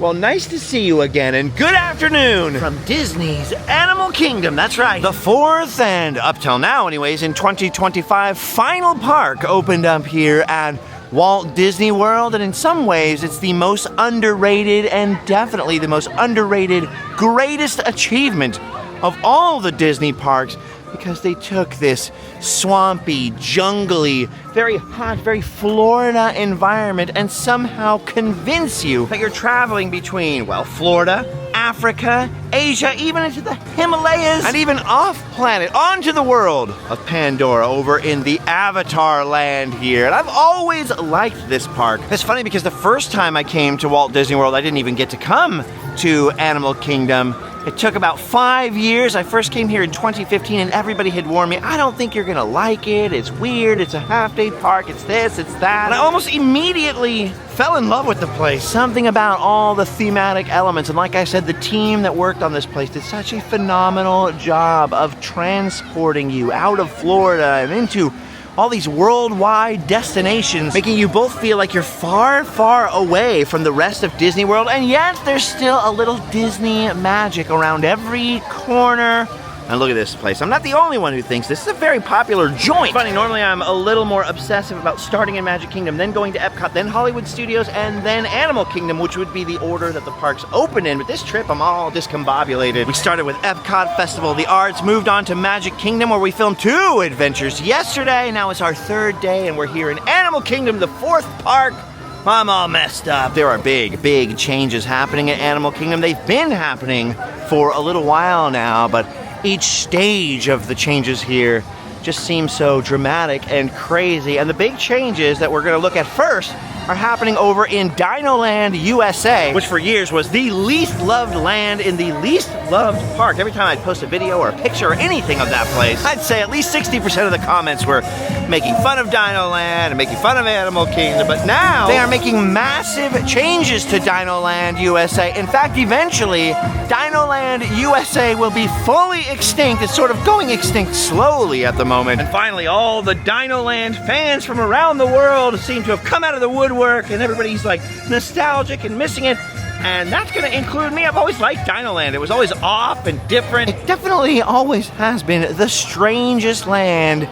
Well, nice to see you again, and good afternoon from Disney's Animal Kingdom. That's right. The fourth and, up till now anyways, in 2025, final park opened up here at Walt Disney World, and in some ways, it's the most underrated and definitely the most underrated, greatest achievement of all the Disney parks, because they took this swampy, jungly, very hot, very Florida environment and somehow convince you that you're traveling between, well, Florida, Africa, Asia, even into the Himalayas, and even off-planet, onto the world of Pandora over in the Avatar land here. And I've always liked this park. It's funny because the first time I came to Walt Disney World, I didn't even get to come to Animal Kingdom. It took about 5 years. I first came here in 2015 and everybody had warned me, I don't think you're gonna like it. It's weird, it's a half-day park, it's this, it's that. And I almost immediately fell in love with the place. Something about all the thematic elements. And like I said, the team that worked on this place did such a phenomenal job of transporting you out of Florida and into all these worldwide destinations, making you both feel like you're far, far away from the rest of Disney World, and yet there's still a little Disney magic around every corner. And look at this place. I'm not the only one who thinks this is a very popular joint. Funny, normally I'm a little more obsessive about starting in Magic Kingdom, then going to Epcot, then Hollywood Studios, and then Animal Kingdom, which would be the order that the parks open in. But this trip, I'm all discombobulated. We started with Epcot, Festival of the Arts, moved on to Magic Kingdom, where we filmed 2 adventures yesterday. Now it's our 3rd day, and we're here in Animal Kingdom, the 4th park. I'm all messed up. There are big, big changes happening at Animal Kingdom. They've been happening for a little while now, but each stage of the changes here just seems so dramatic and crazy. And the big changes that we're going to look at first are happening over in Dinoland USA, which for years was the least loved land in the least loved park. Every time I'd post a video or a picture or anything of that place, I'd say at least 60% of the comments were making fun of Dinoland and making fun of Animal Kingdom. But now they are making massive changes to Dinoland USA. In fact, eventually, Dinoland USA will be fully extinct. It's sort of going extinct slowly at the moment. And finally, all the Dinoland fans from around the world seem to have come out of the woodwork, and everybody's like nostalgic and missing it. And that's gonna include me. I've always liked Dinoland. It was always off and different. It definitely always has been the strangest land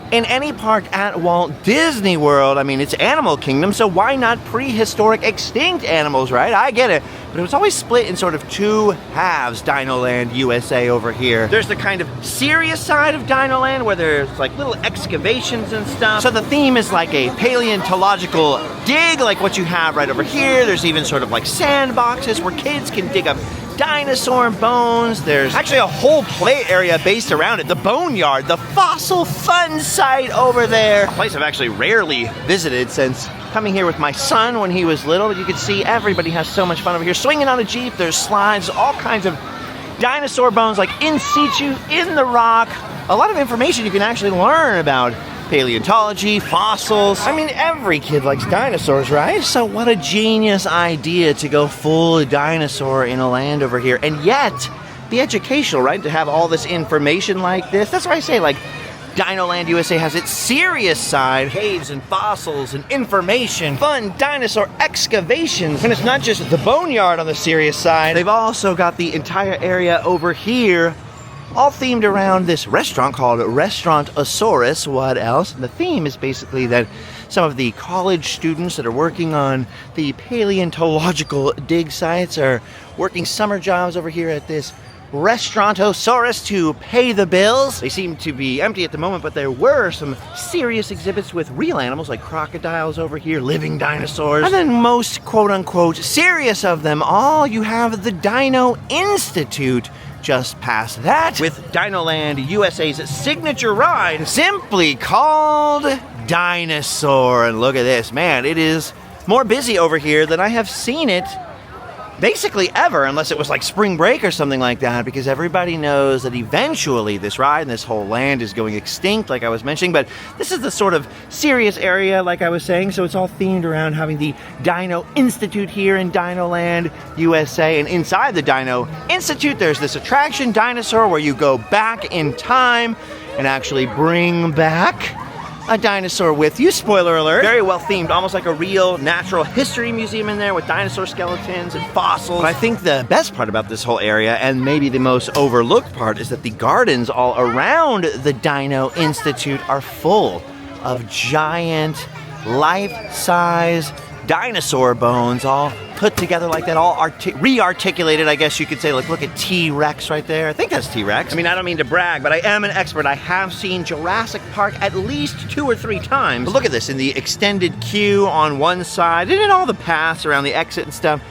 in any park at Walt Disney World. I mean, it's Animal Kingdom, so why not prehistoric extinct animals, right? I get it. But it was always split in sort of 2 halves, Dinoland USA over here. There's the kind of serious side of Dinoland where there's like little excavations and stuff. So the theme is like a paleontological dig, like what you have right over here. There's even sort of like sandboxes where kids can dig up dinosaur bones. There's actually a whole play area based around it. The Boneyard, the fossil fun site over there. A place I've actually rarely visited since coming here with my son when he was little. But you can see everybody has so much fun over here. Swinging on a Jeep, there's slides, all kinds of dinosaur bones like in situ, in the rock. A lot of information you can actually learn about paleontology, fossils. I mean, every kid likes dinosaurs, right? So what a genius idea to go full dinosaur in a land over here. And yet, be educational, right? To have all this information like this. That's why I say, like, Dinoland USA has its serious side. Caves and fossils and information, fun dinosaur excavations. And it's not just the Boneyard on the serious side. They've also got the entire area over here all themed around this restaurant called Restaurantosaurus. What else? And the theme is basically that some of the college students that are working on the paleontological dig sites are working summer jobs over here at this Restaurantosaurus to pay the bills. They seem to be empty at the moment, but there were some serious exhibits with real animals like crocodiles over here, living dinosaurs. And then most quote-unquote serious of them all, you have the Dino Institute just past that, with Dinoland USA's signature ride simply called Dinosaur. And look at this, man, it is more busy over here than I have seen it basically ever, unless it was like spring break or something like that, because everybody knows that eventually this ride and this whole land is going extinct, like I was mentioning. But this is the sort of serious area, like I was saying, so it's all themed around having the Dino Institute here in Dinoland USA. And inside the Dino Institute, there's this attraction, Dinosaur, where you go back in time and actually bring back a dinosaur with you. Spoiler alert. Very well themed, almost like a real natural history museum in there with dinosaur skeletons and fossils. But I think the best part about this whole area, and maybe the most overlooked part, is that the gardens all around the Dino Institute are full of giant, life-size dinosaur bones all put together like that, all re-articulated, I guess you could say. Like, look at T-Rex right there. I think that's T-Rex. I mean, I don't mean to brag, but I am an expert. I have seen Jurassic Park at least 2 or 3 times. But look at this, in the extended queue on one side, and in all the paths around the exit and stuff,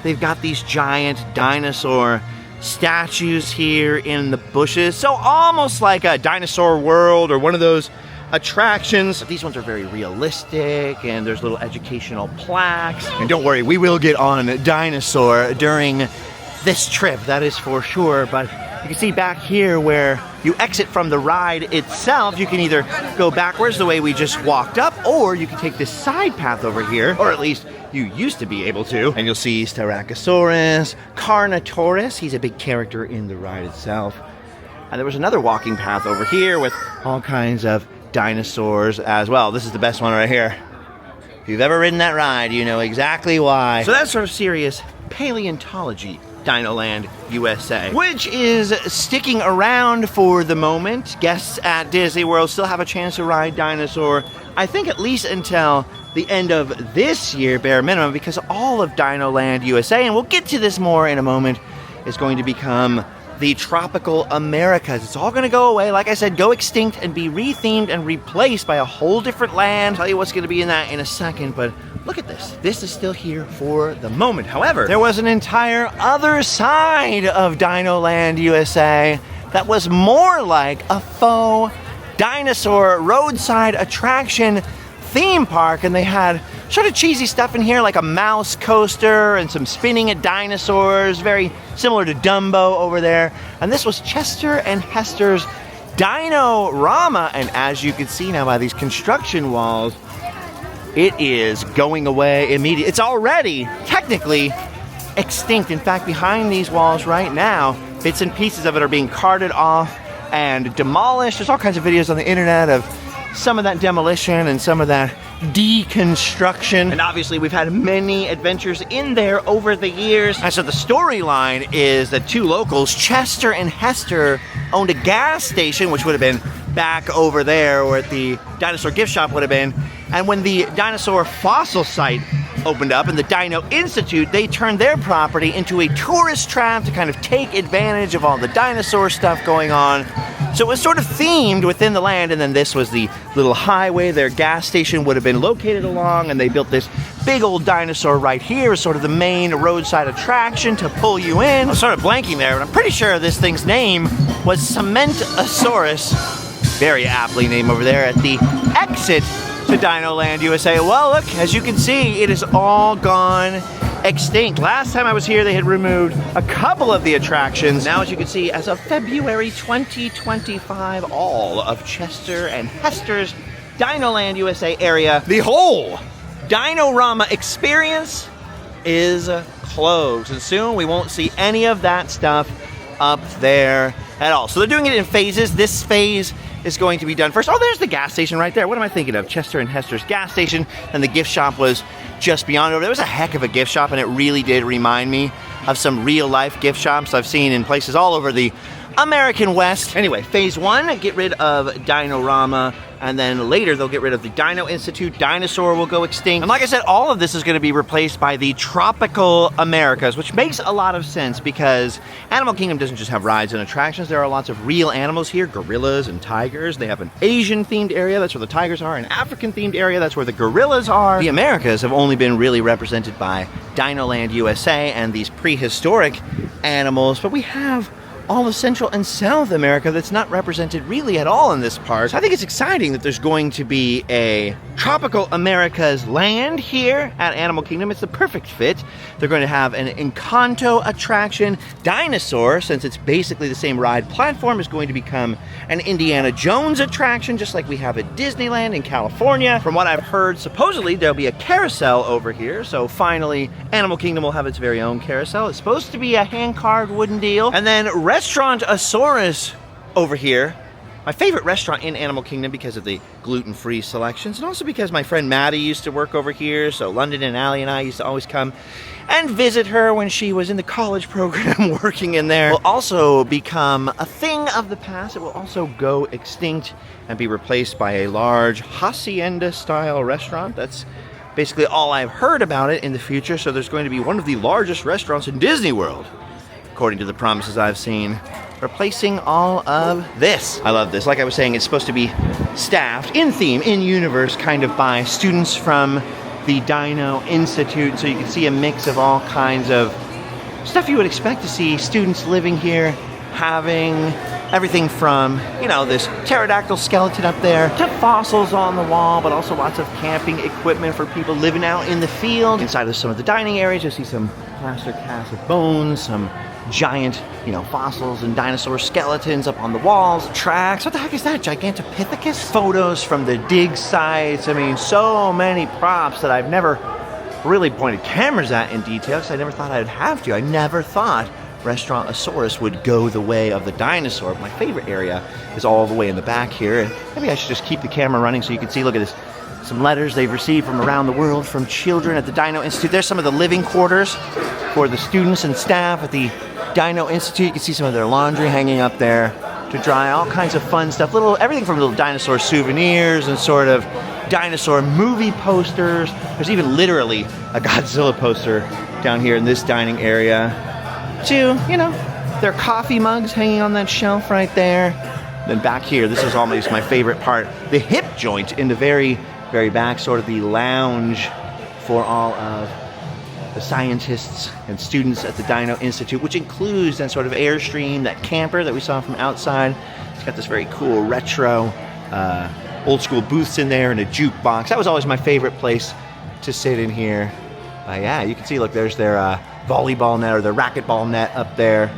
they've got these giant dinosaur statues here in the bushes. So almost like a Dinosaur World or one of those attractions. These ones are very realistic, and there's little educational plaques. And don't worry, we will get on Dinosaur during this trip, that is for sure. But you can see back here where you exit from the ride itself, you can either go backwards the way we just walked up, or you can take this side path over here, or at least you used to be able to. And you'll see Styracosaurus, Carnotaurus, he's a big character in the ride itself. And there was another walking path over here with all kinds of dinosaurs as well. This is the best one right here. If you've ever ridden that ride, you know exactly why. So that's sort of serious paleontology, Dinoland USA, which is sticking around for the moment. Guests at Disney World still have a chance to ride Dinosaur, I think at least until the end of this year, bare minimum, because all of Dinoland USA, and we'll get to this more in a moment, is going to become the tropical Americas. It's all gonna go away, like I said, go extinct and be rethemed and replaced by a whole different land. I'll tell you what's gonna be in that in a second, but look at this. This is still here for the moment. However, there was an entire other side of Dinoland USA that was more like a faux dinosaur roadside attraction theme park, and they had sort of cheesy stuff in here like a mouse coaster and some spinning at dinosaurs, very similar to Dumbo over there. And this was Chester and Hester's Dino-Rama, and as you can see now by these construction walls, it is going away immediately. It's already technically extinct. In fact, behind these walls right now, bits and pieces of it are being carted off and demolished. There's all kinds of videos on the internet of some of that demolition and some of that deconstruction. And obviously we've had many adventures in there over the years. And so the storyline is that 2 locals, Chester and Hester, owned a gas station, which would have been back over there where the dinosaur gift shop would have been. And when the dinosaur fossil site opened up and the Dino Institute, they turned their property into a tourist trap to kind of take advantage of all the dinosaur stuff going on. So it was sort of themed within the land, and then this was the little highway their gas station would have been located along, and they built this big old dinosaur right here as sort of the main roadside attraction to pull you in. I'm sort of blanking there, but I'm pretty sure this thing's name was Cementosaurus. Very aptly named over there at the exit to Dinoland USA. Well, look, as you can see, it is all gone extinct. Last time I was here, they had removed a couple of the attractions. Now, as you can see, as of February 2025, all of Chester and Hester's Dinoland USA area, the whole Dino-Rama experience is closed. And soon we won't see any of that stuff up there at all. So they're doing it in phases. This phase is going to be done first. Oh, there's the gas station right there. What am I thinking of? Chester and Hester's gas station, and the gift shop was just beyond over there. It was a heck of a gift shop, and it really did remind me of some real-life gift shops I've seen in places all over the American West. Anyway, phase 1, get rid of Dino-Rama, and then later they'll get rid of the Dino Institute. Dinosaur will go extinct. And like I said, all of this is going to be replaced by the tropical Americas, which makes a lot of sense because Animal Kingdom doesn't just have rides and attractions. There are lots of real animals here, gorillas and tigers. They have an Asian-themed area, that's where the tigers are, an African-themed area, that's where the gorillas are. The Americas have only been really represented by Dinoland USA and these prehistoric animals, but we have all of Central and South America that's not represented really at all in this park. So I think it's exciting that there's going to be a tropical America's land here at Animal Kingdom. It's the perfect fit. They're going to have an Encanto attraction. Dinosaur, since it's basically the same ride platform, is going to become an Indiana Jones attraction, just like we have at Disneyland in California. From what I've heard, supposedly there'll be a carousel over here. So finally, Animal Kingdom will have its very own carousel. It's supposed to be a hand-carved wooden deal. And then Restaurantosaurus over here. my favorite restaurant in Animal Kingdom because of the gluten-free selections, and also because my friend Maddie used to work over here, so London and Allie and I used to always come and visit her when she was in the college program working in there. It will also become a thing of the past. It will also go extinct and be replaced by a large hacienda-style restaurant. That's basically all I've heard about it in the future, so there's going to be one of the largest restaurants in Disney World, according to the promises I've seen, replacing all of this. I love this. Like I was saying, it's supposed to be staffed in theme, in universe, kind of by students from the Dino Institute, so you can see a mix of all kinds of stuff you would expect to see students living here, having everything from, you know, this pterodactyl skeleton up there to fossils on the wall, but also lots of camping equipment for people living out in the field. Inside of some of the dining areas, you'll see some plaster casts of bones, some giant, you know, fossils and dinosaur skeletons up on the walls, tracks. What the heck is that? Gigantopithecus? Photos from the dig sites. I mean, so many props that I've never really pointed cameras at in detail because I never thought I'd have to. I never thought Restaurantosaurus would go the way of the dinosaur. My favorite area is all the way in the back here. And maybe I should just keep the camera running so you can see, look at this, some letters they've received from around the world from children at the Dino Institute. There's some of the living quarters for the students and staff at the Dino Institute. You can see some of their laundry hanging up there to dry, all kinds of fun stuff. Everything from little dinosaur souvenirs and sort of dinosaur movie posters. There's even literally a Godzilla poster down here in this dining area. To, you know, their coffee mugs hanging on that shelf right there. Then back here, this is almost my favorite part, the hip joint in the very, very back, sort of the lounge for all of the scientists and students at the Dino Institute, which includes that sort of Airstream, that camper that we saw from outside. It's got this very cool retro, old school booths in there and a jukebox. That was always my favorite place to sit in here. Yeah, you can see, look, there's their volleyball net or the racquetball net up there.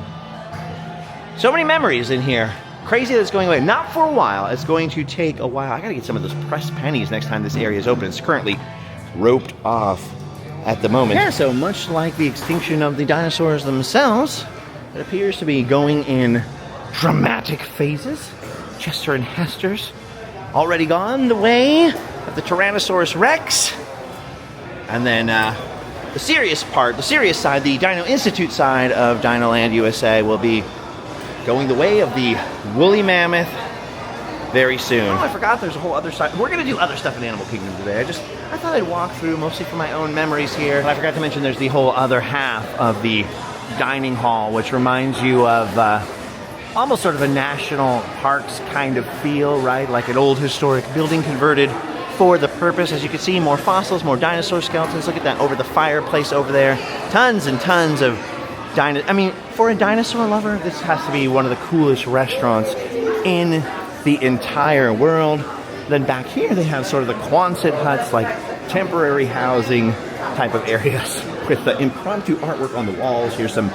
So many memories in here. Crazy that it's going away. Not for a while. It's going to take a while. I gotta get some of those pressed pennies next time this area is open. It's currently roped off at the moment. Yeah, so much like the extinction of the dinosaurs themselves, it appears to be going in dramatic phases. Chester and Hester's already gone the way of the Tyrannosaurus Rex. And then the serious part, the serious side, the Dino Institute side of Dinoland USA will be going the way of the woolly mammoth very soon. Oh, I forgot there's a whole other side. We're going to do other stuff in Animal Kingdom today. I thought I'd walk through mostly for my own memories here. And I forgot to mention there's the whole other half of the dining hall, which reminds you of almost sort of a national parks kind of feel, right? Like an old historic building converted for the purpose. As you can see, more fossils, more dinosaur skeletons. Look at that over the fireplace over there. Tons and tons of I mean, for a dinosaur lover, this has to be one of the coolest restaurants in the entire world. Then back here, they have sort of the Quonset huts, like temporary housing type of areas with the impromptu artwork on the walls. Here's some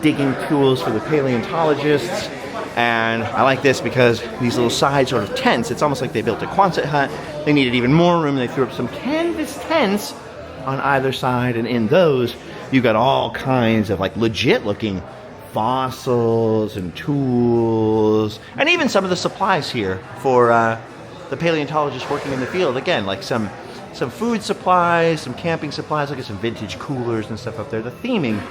digging tools for the paleontologists. And I like this because these little side sort of tents, it's almost like they built a Quonset hut. They needed even more room. They threw up some canvas tents on either side, and in those, you've got all kinds of like legit looking fossils and tools, and even some of the supplies here for the paleontologists working in the field. Again, like some food supplies, some camping supplies. Look at some vintage coolers and stuff up there. The theming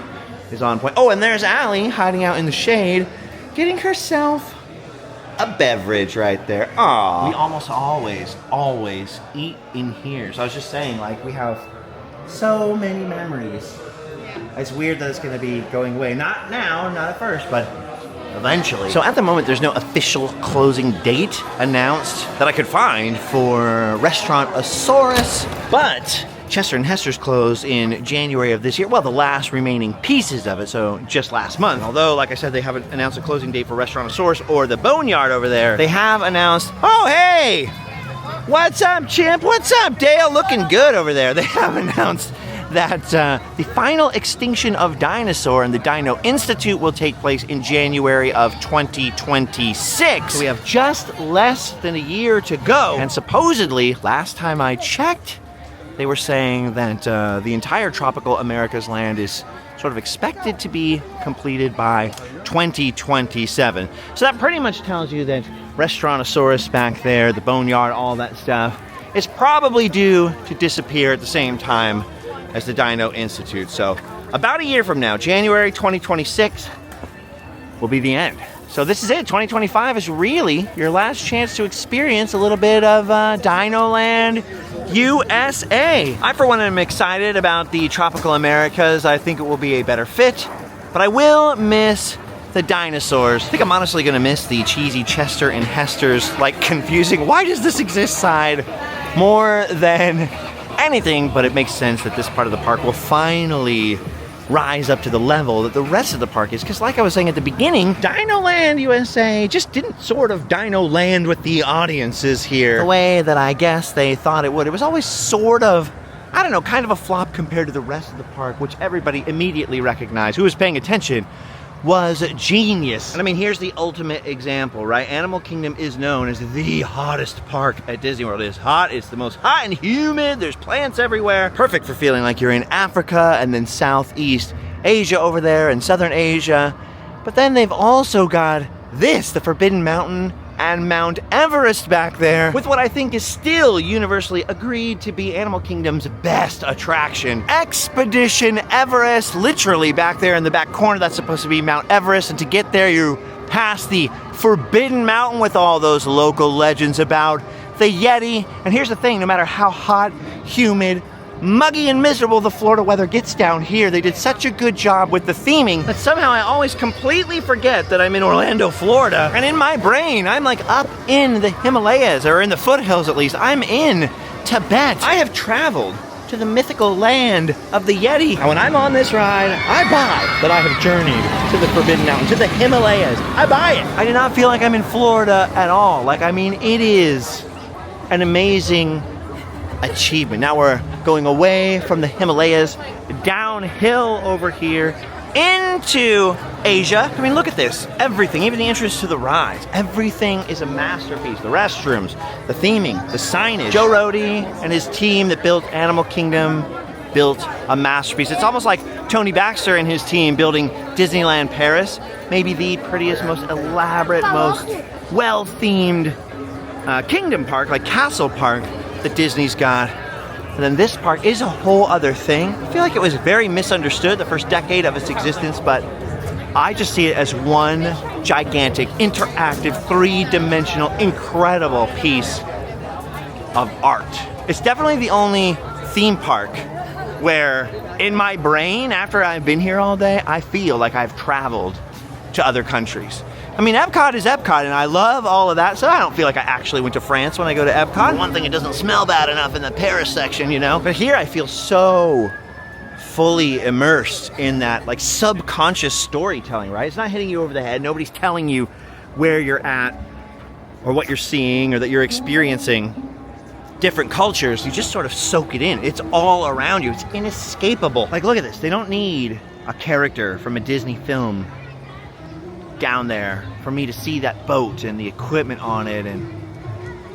is on point. Oh, and there's Allie hiding out in the shade, getting herself a beverage right there. Aww. We almost always eat in here. So I was just saying, like, we have so many memories. It's weird that it's going to be going away. Not now, not at first, but eventually. So at the moment, there's no official closing date announced that I could find for Restaurantosaurus, but Chester and Hester's closed in January of this year. Well, the last remaining pieces of it, so just last month. Although, like I said, they haven't announced a closing date for Restaurantosaurus or the Boneyard over there. They have announced, oh, hey! What's up, Chimp? What's up, Dale? Looking good over there. They have announced that the final extinction of dinosaur and the Dino Institute will take place in January of 2026. So we have just less than a year to go. And supposedly, last time I checked, they were saying that the entire tropical America's land is sort of expected to be completed by 2027. So that pretty much tells you that Restaurantosaurus back there, the boneyard, all that stuff, is probably due to disappear at the same time as the Dino Institute. So about a year from now, January 2026, will be the end. So this is it. 2025 is really your last chance to experience a little bit of Dinoland USA. I, for one, am excited about the tropical Americas. I think it will be a better fit, but I will miss the dinosaurs. I think I'm honestly gonna miss the cheesy Chester and Hester's, like, confusing, why does this exist side more than anything, but it makes sense that this part of the park will finally rise up to the level that the rest of the park is, because like I was saying at the beginning, Dinoland USA just didn't sort of Dino-land with the audiences here the way that I guess they thought it would. It was always sort of, I don't know, kind of a flop compared to the rest of the park, which everybody immediately recognized who was paying attention was genius. And I mean, here's the ultimate example, right? Animal Kingdom is known as the hottest park at Disney World. It is hot, it's the most hot and humid, there's plants everywhere. Perfect for feeling like you're in Africa and then Southeast Asia over there and Southern Asia. But then they've also got this, the Forbidden Mountain and Mount Everest back there, with what I think is still universally agreed to be Animal Kingdom's best attraction. Expedition Everest, literally back there in the back corner, that's supposed to be Mount Everest, and to get there you pass the Forbidden Mountain with all those local legends about the Yeti. And here's the thing, no matter how hot, humid, muggy and miserable the Florida weather gets down here, they did such a good job with the theming that somehow I always completely forget that I'm in Orlando, Florida. And in my brain, I'm like up in the Himalayas, or in the foothills at least. I'm in Tibet. I have traveled to the mythical land of the Yeti. And when I'm on this ride, I buy that I have journeyed to the Forbidden Mountain, to the Himalayas. I buy it. I do not feel like I'm in Florida at all. Like, I mean, it is an amazing achievement. Now we're going away from the Himalayas, downhill over here into Asia. I mean, look at this. Everything, even the entrance to the rides, everything is a masterpiece. The restrooms, the theming, the signage. Joe Rohde and his team that built Animal Kingdom built a masterpiece. It's almost like Tony Baxter and his team building Disneyland Paris. Maybe the prettiest, most elaborate, most well-themed kingdom park, like Castle Park, that Disney's got. And then this park is a whole other thing. I feel like it was very misunderstood the first decade of its existence, but I just see it as one gigantic, interactive, three-dimensional, incredible piece of art. It's definitely the only theme park where in my brain, after I've been here all day, I feel like I've traveled to other countries. I mean, Epcot is Epcot, and I love all of that, so I don't feel like I actually went to France when I go to Epcot. One thing, it doesn't smell bad enough in the Paris section, you know? But here I feel so fully immersed in that, like, subconscious storytelling, right? It's not hitting you over the head. Nobody's telling you where you're at or what you're seeing or that you're experiencing different cultures. You just sort of soak it in. It's all around you. It's inescapable. Like, look at this. They don't need a character from a Disney film down there for me to see that boat and the equipment on it and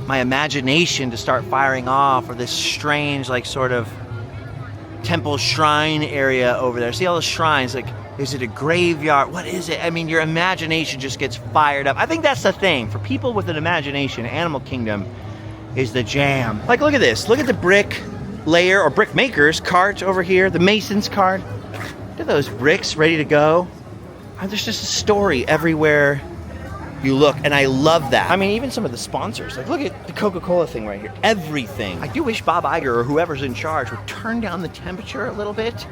my imagination to start firing off, or this strange, like, sort of temple shrine area over there. See all the shrines, like, is it a graveyard? What is it? I mean, your imagination just gets fired up. I think that's the thing. For people with an imagination, Animal Kingdom is the jam. Like, look at this. Look at the brick layer, or brick maker's cart over here, the mason's cart. Look at those bricks ready to go. There's just a story everywhere you look, and I love that. I mean, even some of the sponsors, like, look at the Coca-Cola thing right here. Everything. I do wish Bob Iger or whoever's in charge would turn down the temperature a little bit,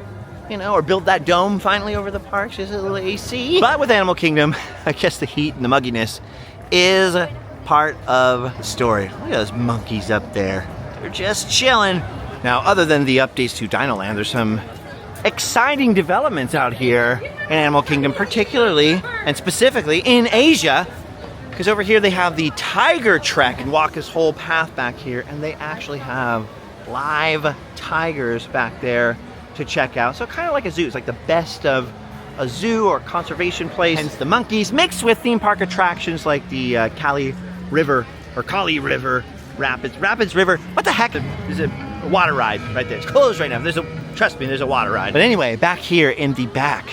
you know, or build that dome finally over the parks, just a little AC. But with Animal Kingdom, I guess the heat and the mugginess is part of the story. Look at those monkeys up there. They're just chilling. Now, other than the updates to Dinoland, there's some exciting developments out here in Animal Kingdom, particularly and specifically in Asia, because over here they have the Tiger Trek and walk this whole path back here, and they actually have live tigers back there to check out. So kind of like a zoo. It's like the best of a zoo or conservation place. Hence the monkeys, mixed with theme park attractions like the Kali River Rapids River. What the heck? There's a water ride right there. It's closed right now. Trust me, there's a water ride. But anyway, back here in the back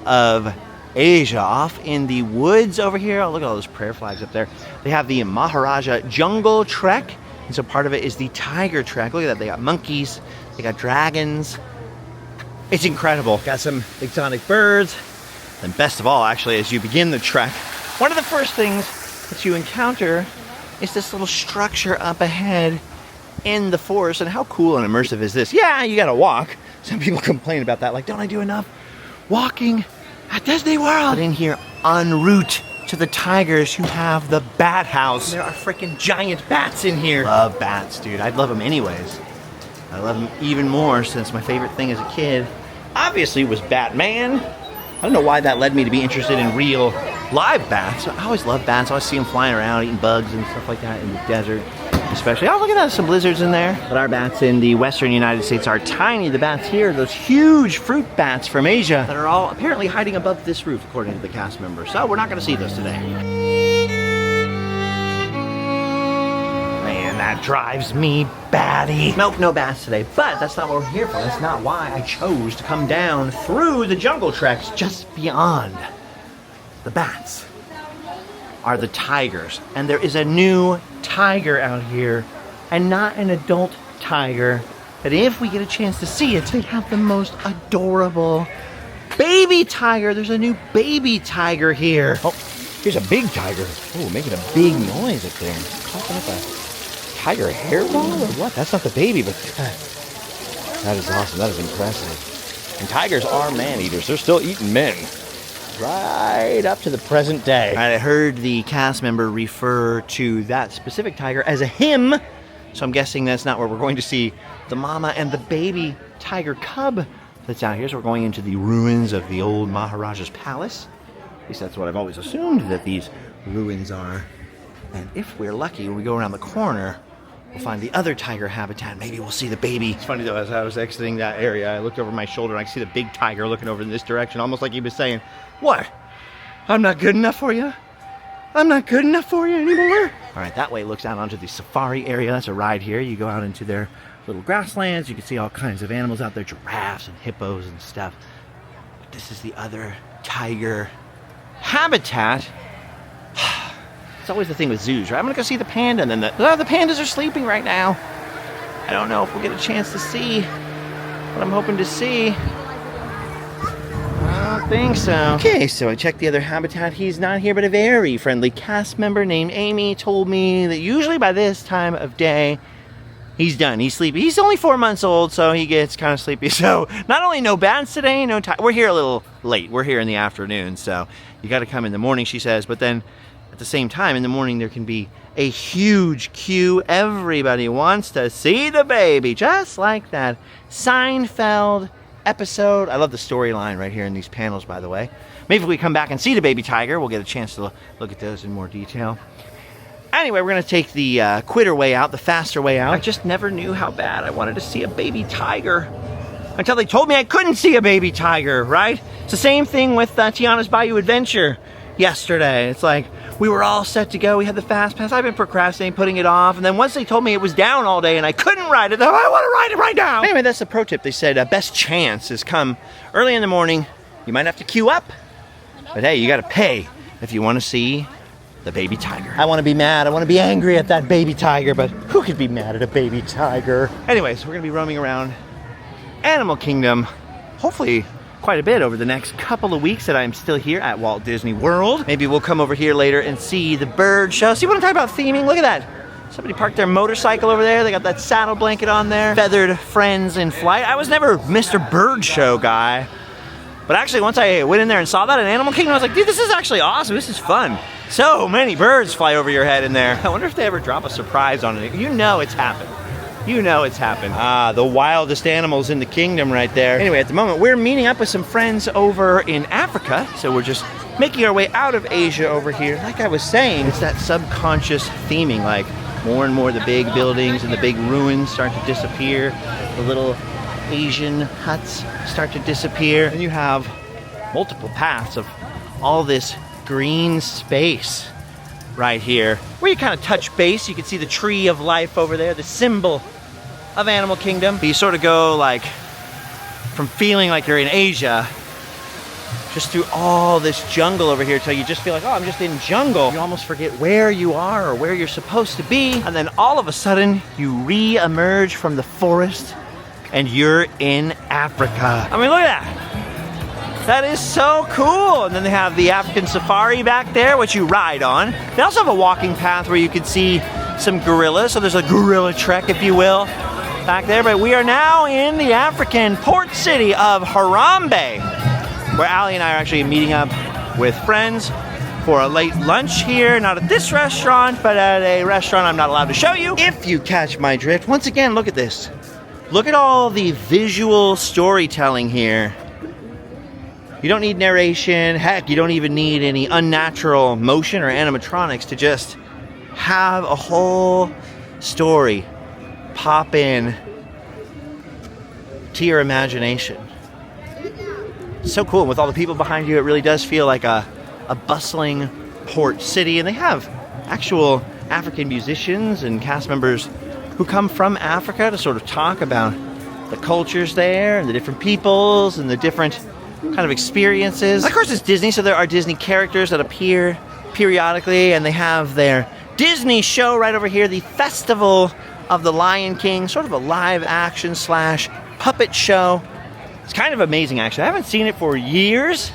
of Asia. Off in the woods over here, oh, look at all those prayer flags up there. They have the Maharaja Jungle Trek, and so part of it is the Tiger Trek. Look at that, they got monkeys, they got dragons. It's incredible. Got some exotic birds. And best of all, actually, as you begin the trek, one of the first things that you encounter is this little structure up ahead in the forest. And how cool and immersive is this? Yeah, you gotta walk. Some people complain about that, like, don't I do enough walking at Disney World? But in here, en route to the tigers, you have the bat house. There are freaking giant bats in here. Love bats, dude. I'd love them anyways. I love them even more since my favorite thing as a kid, obviously, was Batman. I don't know why that led me to be interested in real live bats. I always love bats. I always see them flying around, eating bugs and stuff like that in the desert, especially. Oh, look at that, some lizards in there. But our bats in the western United States are tiny. The bats here, those huge fruit bats from Asia that are all apparently hiding above this roof, according to the cast members. So we're not gonna see those today. That drives me batty. Nope, no bats today, but that's not what we're here for. That's not why I chose to come down through the jungle treks. Just beyond the bats are the tigers. And there is a new tiger out here, and not an adult tiger. But if we get a chance to see it, they have the most adorable baby tiger. There's a new baby tiger here. Oh, here's a big tiger. Oh, making a big noise up there. Coughing up a tiger hairball or what? That's not the baby, but that is awesome. That is impressive. And tigers are man-eaters. They're still eating men right up to the present day. I heard the cast member refer to that specific tiger as a him, so I'm guessing that's not where we're going to see the mama and the baby tiger cub that's out here. So we're going into the ruins of the old Maharaja's palace. At least that's what I've always assumed that these ruins are. And if we're lucky, when we go around the corner, we'll find the other tiger habitat. Maybe we'll see the baby. It's funny though, as I was exiting that area, I looked over my shoulder and I see the big tiger looking over in this direction, almost like he was saying, what? I'm not good enough for you? I'm not good enough for you anymore? All right, that way looks out onto the safari area. That's a ride here. You go out into their little grasslands. You can see all kinds of animals out there, giraffes and hippos and stuff. But this is the other tiger habitat. It's always the thing with zoos, right? I'm gonna go see the panda, and then the pandas are sleeping right now. I don't know if we'll get a chance to see what I'm hoping to see. I don't think so. Okay, so I checked the other habitat. He's not here, but a very friendly cast member named Amy told me that usually by this time of day, he's done. He's sleepy. He's only 4 months old, so he gets kind of sleepy. So not only no bats today, no time. We're here a little late. We're here in the afternoon, so you got to come in the morning, she says. But then at the same time, in the morning, there can be a huge queue. Everybody wants to see the baby, just like that Seinfeld episode. I love the storyline right here in these panels, by the way. Maybe if we come back and see the baby tiger, we'll get a chance to look at those in more detail. Anyway, we're going to take the quitter way out, the faster way out. I just never knew how bad I wanted to see a baby tiger until they told me I couldn't see a baby tiger, right? It's the same thing with Tiana's Bayou Adventure yesterday. It's like, we were all set to go. We had the fast pass. I've been procrastinating, putting it off. And then once they told me it was down all day and I couldn't ride it, I want to ride it right now. Anyway, that's the pro tip. They said best chance is come early in the morning. You might have to queue up, but hey, you got to pay if you want to see the baby tiger. I want to be mad. I want to be angry at that baby tiger, but who could be mad at a baby tiger? Anyways, we're going to be roaming around Animal Kingdom, hopefully quite a bit over the next couple of weeks that I'm still here at Walt Disney World. Maybe we'll come over here later and see the bird show. See what I'm talking about theming? Look at that. Somebody parked their motorcycle over there. They got that saddle blanket on there. Feathered friends in flight. I was never Mr. Bird Show guy. But actually, once I went in there and saw that in Animal Kingdom, I was like, dude, this is actually awesome. This is fun. So many birds fly over your head in there. I wonder if they ever drop a surprise on it. You know it's happened. You know it's happened. Ah, the wildest animals in the kingdom right there. Anyway, at the moment, we're meeting up with some friends over in Africa. So we're just making our way out of Asia over here. Like I was saying, it's that subconscious theming. Like more and more the big buildings and the big ruins start to disappear. The little Asian huts start to disappear. And you have multiple paths of all this green space right here. Where you kind of touch base, you can see the tree of life over there, the symbol of Animal Kingdom. But you sort of go like from feeling like you're in Asia just through all this jungle over here till you just feel like, oh, I'm just in jungle. You almost forget where you are or where you're supposed to be. And then all of a sudden, you re-emerge from the forest and you're in Africa. I mean, look at that. That is so cool. And then they have the African safari back there, which you ride on. They also have a walking path where you can see some gorillas. So there's a gorilla trek, if you will, back there. But we are now in the African port city of Harambe, where Ali and I are actually meeting up with friends for a late lunch here. Not at this restaurant, but at a restaurant I'm not allowed to show you. If you catch my drift, once again, look at this. Look at all the visual storytelling here. You don't need narration. Heck, you don't even need any unnatural motion or animatronics to just have a whole story pop in to your imagination. It's so cool. And with all the people behind you, it really does feel like a bustling port city. And they have actual African musicians and cast members who come from Africa to sort of talk about the cultures there and the different peoples and the different kind of experiences. Of course, it's Disney, so there are Disney characters that appear periodically, and they have their Disney show right over here, the Festival of the Lion King, sort of a live action slash puppet show. It's kind of amazing, actually. I haven't seen it for years.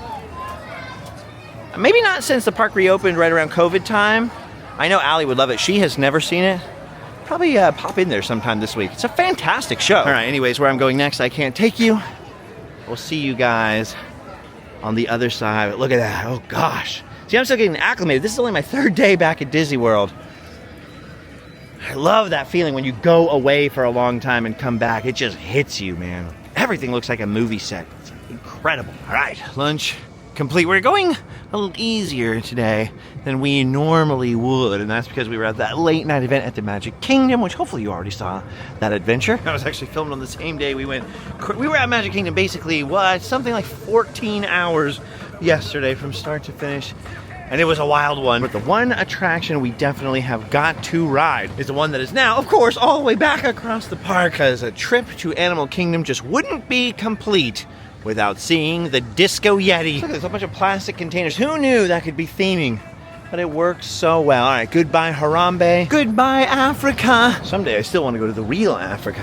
Maybe not since the park reopened right around COVID time. I know Ali would love it. She has never seen it. Probably pop in there sometime this week. It's a fantastic show. All right, anyways, where I'm going next, I can't take you. We'll see you guys on the other side. But look at that. Oh, gosh. See, I'm still getting acclimated. This is only my third day back at Disney World. I love that feeling when you go away for a long time and come back. It just hits you, man. Everything looks like a movie set. It's incredible. All right, lunch complete. We're going a little easier today than we normally would, and that's because we were at that late night event at the Magic Kingdom, which hopefully you already saw that adventure. I was actually filmed on the same day we went. We were at Magic Kingdom basically, something like 14 hours yesterday from start to finish. And it was a wild one. But the one attraction we definitely have got to ride is the one that is now, of course, all the way back across the park, because a trip to Animal Kingdom just wouldn't be complete without seeing the Disco Yeti. Look, there's a bunch of plastic containers. Who knew that could be theming? But it works so well. All right, goodbye Harambe. Goodbye Africa. Someday I still want to go to the real Africa.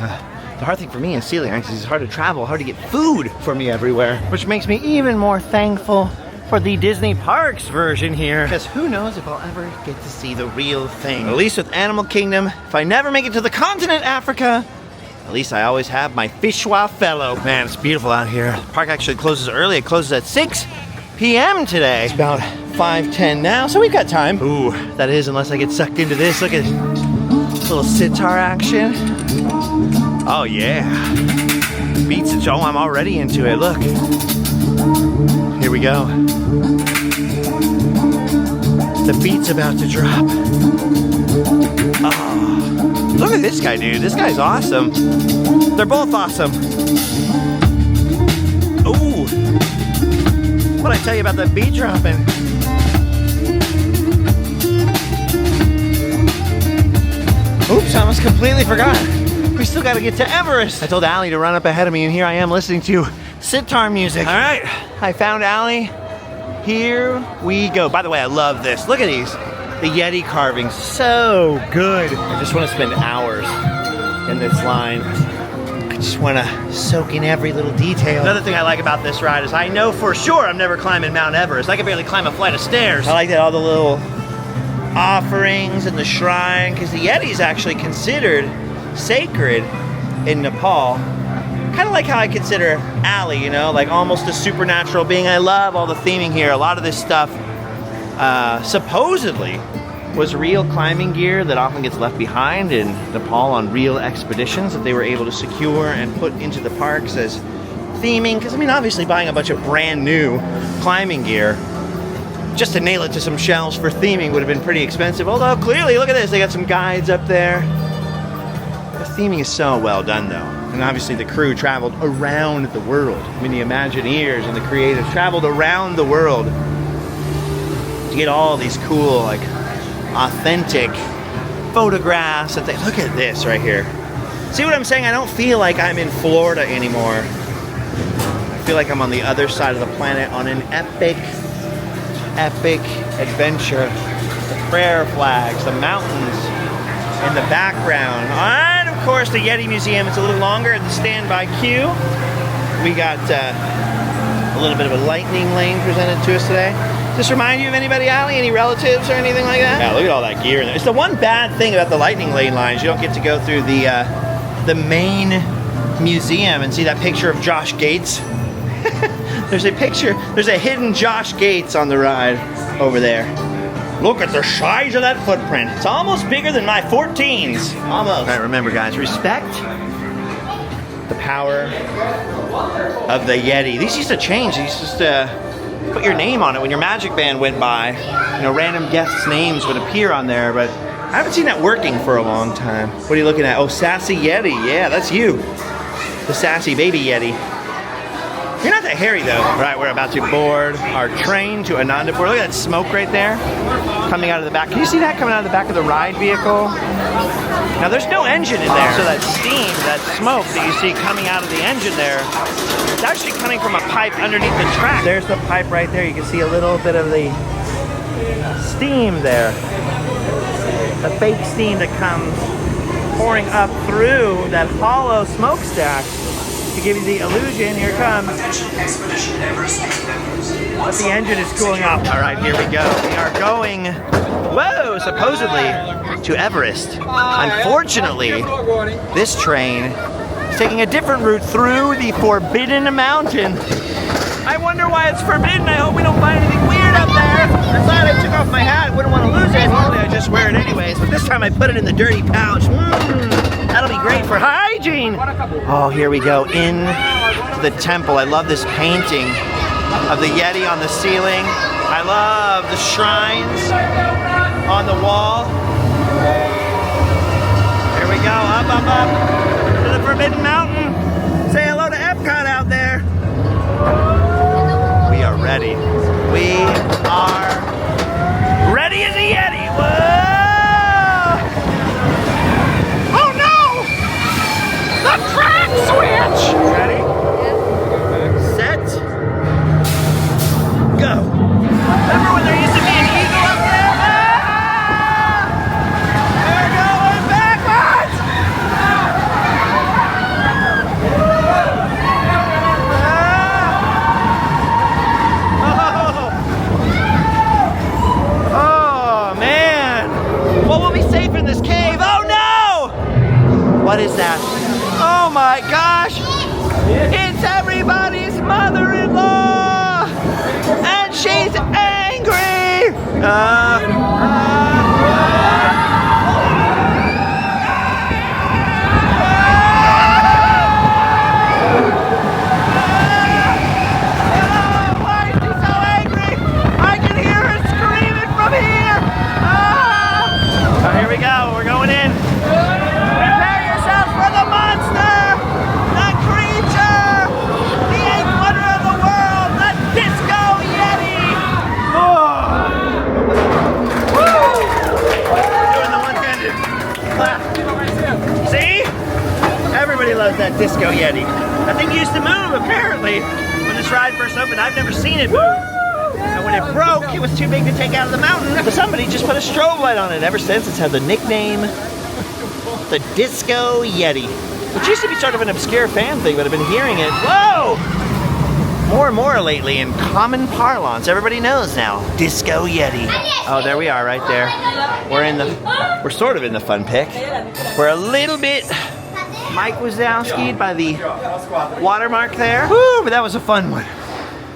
The hard thing for me in celiac is it's hard to travel, hard to get food for me everywhere, which makes me even more thankful for the Disney Parks version here. Because who knows if I'll ever get to see the real thing. At least with Animal Kingdom, if I never make it to the continent Africa, at least I always have my Fichwa fellow. Man, it's beautiful out here. The park actually closes early. It closes at 6 p.m. today. It's about 5:10 now, so we've got time. Ooh, that is, unless I get sucked into this. Look at this little sitar action. Oh, yeah. Beats it. Oh, I'm already into it. Look. Here we go. The beat's about to drop. Oh, look at this guy, dude. This guy's awesome. They're both awesome. Ooh. What'd I tell you about the beat dropping? Oops, I almost completely forgot. We still gotta get to Everest. I told Ali to run up ahead of me, and here I am listening to sitar music. All right, I found Ali. Here we go. By the way, I love this. Look at these. The Yeti carvings, so good. I just want to spend hours in this line. I just want to soak in every little detail. Another thing I like about this ride is I know for sure I'm never climbing Mount Everest. I can barely climb a flight of stairs. I like that all the little offerings in the shrine, because the Yeti is actually considered sacred in Nepal. Kind of like how I consider Ali, you know, like almost a supernatural being. I love all the theming here. A lot of this stuff supposedly was real climbing gear that often gets left behind in Nepal on real expeditions that they were able to secure and put into the parks as theming. Because, I mean, obviously buying a bunch of brand new climbing gear just to nail it to some shelves for theming would have been pretty expensive. Although, clearly, look at this. They got some guides up there. The theming is so well done, though. And obviously the crew traveled around the world. I mean, the Imagineers and the creatives traveled around the world to get all these cool, like, authentic photographs and things. Look at this right here. See what I'm saying? I don't feel like I'm in Florida anymore. I feel like I'm on the other side of the planet on an epic adventure. The prayer flags, the mountains in the background. And of course the Yeti Museum. It's a little longer at the standby queue. We got a little bit of a lightning lane presented to us today. Does this remind you of anybody, Allie? Any relatives or anything like that? Yeah, look at all that gear in there. It's the one bad thing about the lightning lane lines. You don't get to go through the main museum and see that picture of Josh Gates. There's a hidden Josh Gates on the ride over there. Look at the size of that footprint. It's almost bigger than my 14s. Almost. All right, remember guys, respect the power of the Yeti. These used to change. These used to put your name on it when your magic band went by. You know, random guests' names would appear on there, but I haven't seen that working for a long time. What are you looking at? Oh, Sassy Yeti. Yeah, that's you. The Sassy Baby Yeti. You're not that hairy though. All right, we're about to board our train to Anandapur. Look at that smoke right there coming out of the back. Can you see that coming out of the back of the ride vehicle? Now there's no engine in there, so that steam, that smoke that you see coming out of the engine there, it's actually coming from a pipe underneath the track. There's the pipe right there. You can see a little bit of the steam there. The fake steam that comes pouring up through that hollow smokestack to give you the illusion, here it comes, Expedition Everest. but the engine is cooling off. All right, here we go. We are going, whoa, supposedly to Everest. Unfortunately, this train is taking a different route through the Forbidden Mountain. I wonder why it's forbidden. I hope we don't find anything weird up there. I'm glad I took off my hat. Wouldn't want to lose it. Normally I just wear it anyways, but this time I put it in the dirty pouch. That'll be great for hygiene. Oh, here we go in to the temple. I love this painting of the Yeti on the ceiling. I love the shrines on the wall. Here we go, up to the Forbidden Mountain. Say hello to Epcot out there. We are ready. We are ready as a Yeti. Whoa! Oh no! The track switch! Ready? Set. Go. Remember when there used to be an eagle up there? Ah! We're going backwards! Oh man! What will be safe in this cave? Oh no! What is that? Oh my gosh! It's everybody's mother-in-law! And she's angry! Why is she so angry? I can hear her screaming from here! Oh, here we go, we're going in. Prepare yourselves for the monster! The creature! The eighth wonder of the world! The Disco Yeti! Oh. Woo! Doing the one-handed clap. See? Everybody loves that Disco Yeti. That thing used to move, apparently. When this ride first opened, I've never seen it move. And when it broke, it was too big to take out of the mountain. But somebody just put a strobe light on it. Ever since, it's had the nickname, the Disco Yeti. Which used to be sort of an obscure fan thing, but I've been hearing it. Whoa! More and more lately in common parlance. Everybody knows now. Disco Yeti. Oh, there we are right there. We're sort of in the fun pick. We're a little bit Mike Wazowski'd by the watermark there. Woo, but that was a fun one.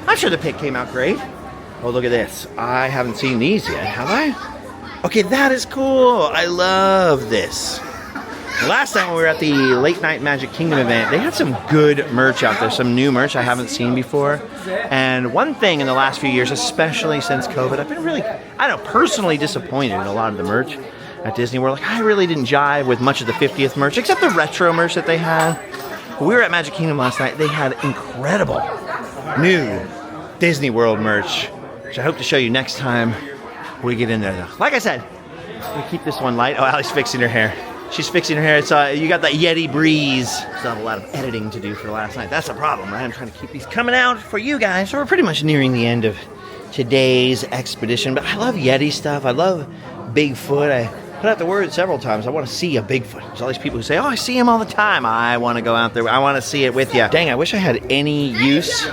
I'm sure the pick came out great. Oh, look at this. I haven't seen these yet, have I? Okay, that is cool. I love this. Last time when we were at the Late Night Magic Kingdom event, they had some good merch out there, some new merch I haven't seen before. And one thing in the last few years, especially since COVID, I've been really, personally disappointed in a lot of the merch at Disney World. Like, I really didn't jive with much of the 50th merch, except the retro merch that they had. When we were at Magic Kingdom last night, they had incredible new Disney World merch, which I hope to show you next time we get in there, though. Like I said, we keep this one light. Oh, Allie's fixing her hair. She's fixing her hair. It's, you got that Yeti breeze. Still have a lot of editing to do for last night. That's the problem, right? I'm trying to keep these coming out for you guys. So we're pretty much nearing the end of today's expedition. But I love Yeti stuff. I love Bigfoot. I put out the word several times. I want to see a Bigfoot. There's all these people who say, oh, I see him all the time. I want to go out there. I want to see it with you. Dang, I wish I had any use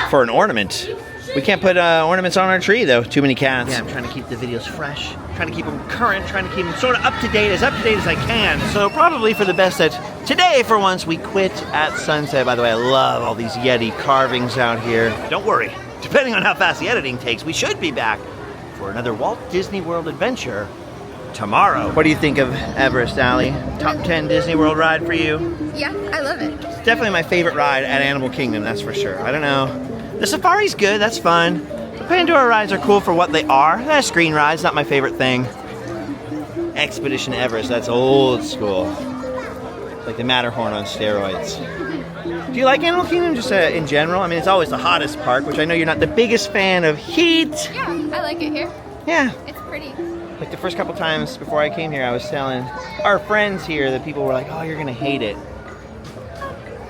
for an ornament. We can't put ornaments on our tree, though. Too many cats. Yeah, I'm trying to keep the videos fresh. Trying to keep them current. Trying to keep them sort of up to date as I can. So probably for the best that today, for once, we quit at sunset. By the way, I love all these Yeti carvings out here. Don't worry. Depending on how fast the editing takes, we should be back for another Walt Disney World adventure tomorrow. What do you think of Everest, Allie? Top 10 Disney World ride for you? Yeah, I love it. It's definitely my favorite ride at Animal Kingdom, that's for sure. I don't know. The safari's good, that's fun. The Pandora rides are cool for what they are. That screen ride's not my favorite thing. Expedition Everest, that's old school. It's like the Matterhorn on steroids. Do you like Animal Kingdom just in general? I mean, it's always the hottest park, which I know you're not the biggest fan of heat. Yeah, I like it here. Yeah. It's pretty. Like the first couple times before I came here, I was telling our friends here that people were like, oh, you're gonna hate it.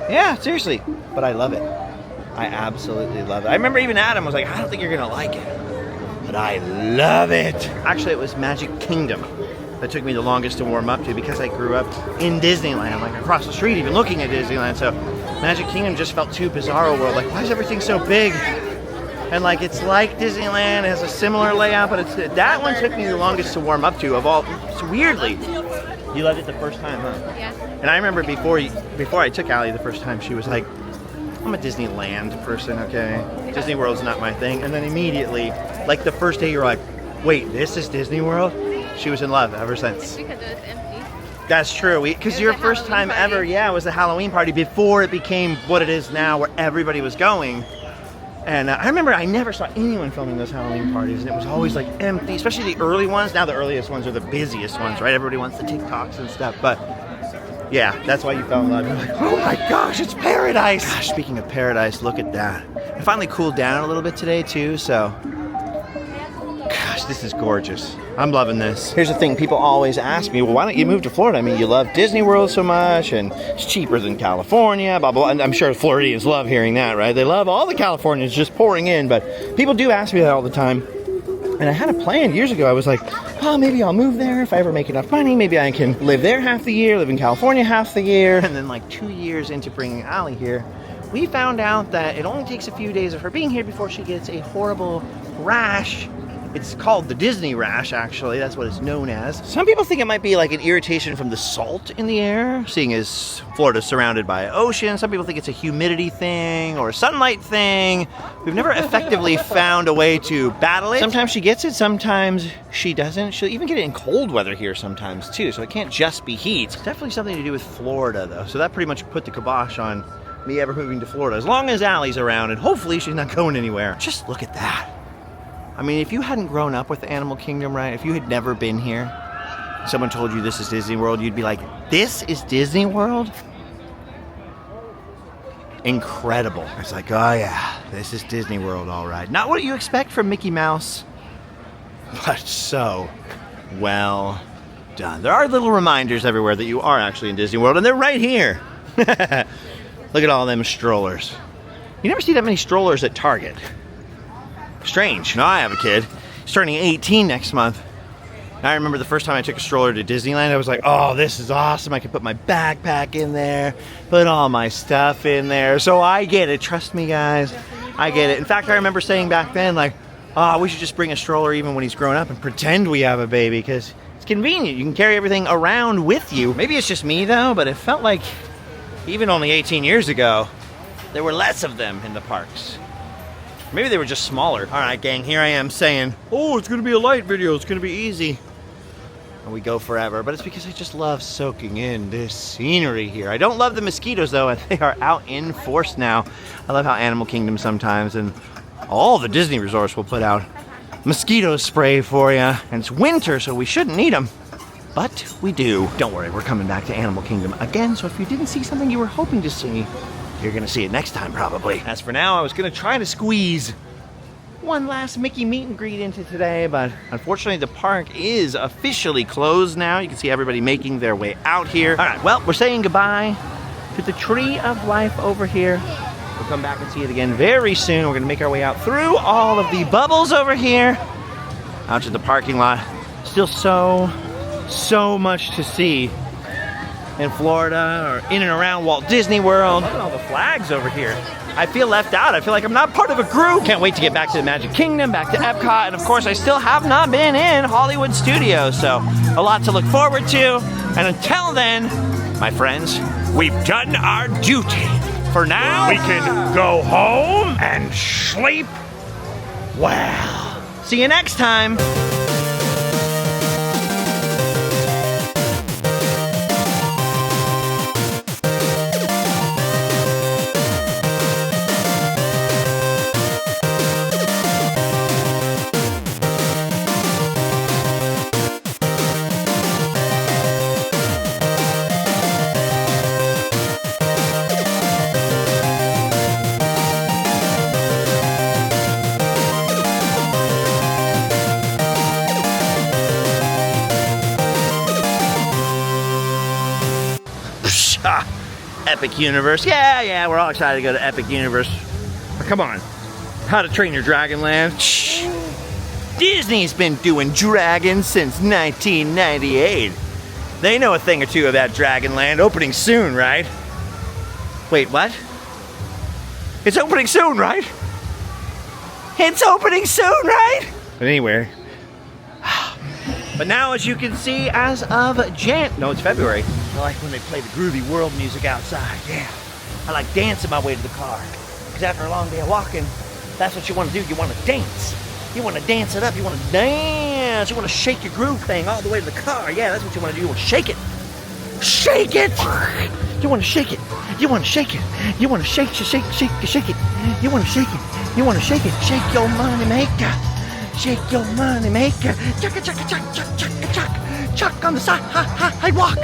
Yeah, seriously, but I love it. I absolutely love it. I remember even Adam was like, I don't think you're gonna like it, but I love it. Actually, it was Magic Kingdom that took me the longest to warm up to because I grew up in Disneyland, like across the street, even looking at Disneyland. So Magic Kingdom just felt too bizarro world. Like, why is everything so big? And like, it's like Disneyland, it has a similar layout, but that one took me the longest to warm up to of all, weirdly. You loved it the first time, huh? Yeah. And I remember before I took Allie the first time, she was like, I'm a Disneyland person, okay? Disney World's not my thing. And then immediately, like the first day, you're like, wait, this is Disney World? She was in love ever since. Because it was empty. That's true, because your first time ever, yeah, was the Halloween party before it became what it is now, where everybody was going. And I remember I never saw anyone filming those Halloween parties, and it was always like empty, especially the early ones. Now the earliest ones are the busiest ones, right? Everybody wants the TikToks and stuff, but yeah, that's why you fell in love. You're like, oh my gosh, it's paradise. Gosh, speaking of paradise, look at that. It finally cooled down a little bit today too, so gosh, this is gorgeous. I'm loving this. Here's the thing, people always ask me, well, why don't you move to Florida? I mean, you love Disney World so much, and it's cheaper than California, blah, blah, blah. And I'm sure Floridians love hearing that, right? They love all the Californians just pouring in, but people do ask me that all the time. And I had a plan years ago. I was like, oh, maybe I'll move there if I ever make enough money. Maybe I can live there half the year, live in California half the year. And then like 2 years into bringing Allie here, we found out that it only takes a few days of her being here before she gets a horrible rash. It's called the Disney rash, actually. That's what it's known as. Some people think it might be like an irritation from the salt in the air, seeing as Florida's surrounded by ocean. Some people think it's a humidity thing or a sunlight thing. We've never effectively found a way to battle it. Sometimes she gets it, sometimes she doesn't. She'll even get it in cold weather here sometimes too, so it can't just be heat. It's definitely something to do with Florida though, so that pretty much put the kibosh on me ever moving to Florida. As long as Allie's around, and hopefully she's not going anywhere. Just look at that. I mean, if you hadn't grown up with the Animal Kingdom, right? If you had never been here, someone told you this is Disney World, you'd be like, this is Disney World? Incredible. It's like, oh yeah, this is Disney World, all right. Not what you expect from Mickey Mouse, but so well done. There are little reminders everywhere that you are actually in Disney World, and they're right here. Look at all them strollers. You never see that many strollers at Target. Strange. Now I have a kid. He's turning 18 next month. I remember the first time I took a stroller to Disneyland, I was like, oh, this is awesome. I can put my backpack in there, put all my stuff in there. So I get it. Trust me, guys. I get it. In fact, I remember saying back then, like, oh, we should just bring a stroller even when he's grown up and pretend we have a baby because it's convenient. You can carry everything around with you. Maybe it's just me, though, but it felt like even only 18 years ago, there were less of them in the parks. Maybe they were just smaller. All right, gang, here I am saying, oh, it's gonna be a light video, it's gonna be easy. And we go forever, but it's because I just love soaking in this scenery here. I don't love the mosquitoes though, and they are out in force now. I love how Animal Kingdom sometimes, and all the Disney resorts will put out mosquito spray for you. And it's winter, so we shouldn't need them, but we do. Don't worry, we're coming back to Animal Kingdom again, so if you didn't see something you were hoping to see, you're gonna see it next time, probably. As for now, I was gonna try to squeeze one last Mickey meet and greet into today, but unfortunately the park is officially closed now. You can see everybody making their way out here. All right, well, we're saying goodbye to the Tree of Life over here. We'll come back and see it again very soon. We're gonna make our way out through all of the bubbles over here, out to the parking lot. Still so much to see in Florida or in and around Walt Disney World. Look at all the flags over here. I feel left out. I feel like I'm not part of a group. Can't wait to get back to the Magic Kingdom, back to Epcot, and of course I still have not been in Hollywood Studios, so a lot to look forward to. And until then, my friends, we've done our duty. For now, we can go home and sleep well. See you next time. Epic Universe. Yeah, we're all excited to go to Epic Universe. But come on, How to Train Your Dragon Land. Shh. Disney's been doing dragons since 1998. They know a thing or two of that Dragon Land. Opening soon, right? Wait, what? It's opening soon, right? It's opening soon, right? But anyway. But now, as you can see, as of it's February. I like when they play the groovy world music outside, yeah. I like dancing my way to the car. Because after a long day of walking, that's what you want to do. You want to dance. You want to dance it up. You want to dance. You want to shake your groove thing all the way to the car. Yeah, that's what you want to do. You want to shake it. Shake it! You want to shake it. You want to shake it. You want to shake it. You want to shake it. You want to shake it. Shake your money maker. Shake your money maker. Chuck, chuck, chuck, chuck, chuck, chuck, chuck on the sidewalk.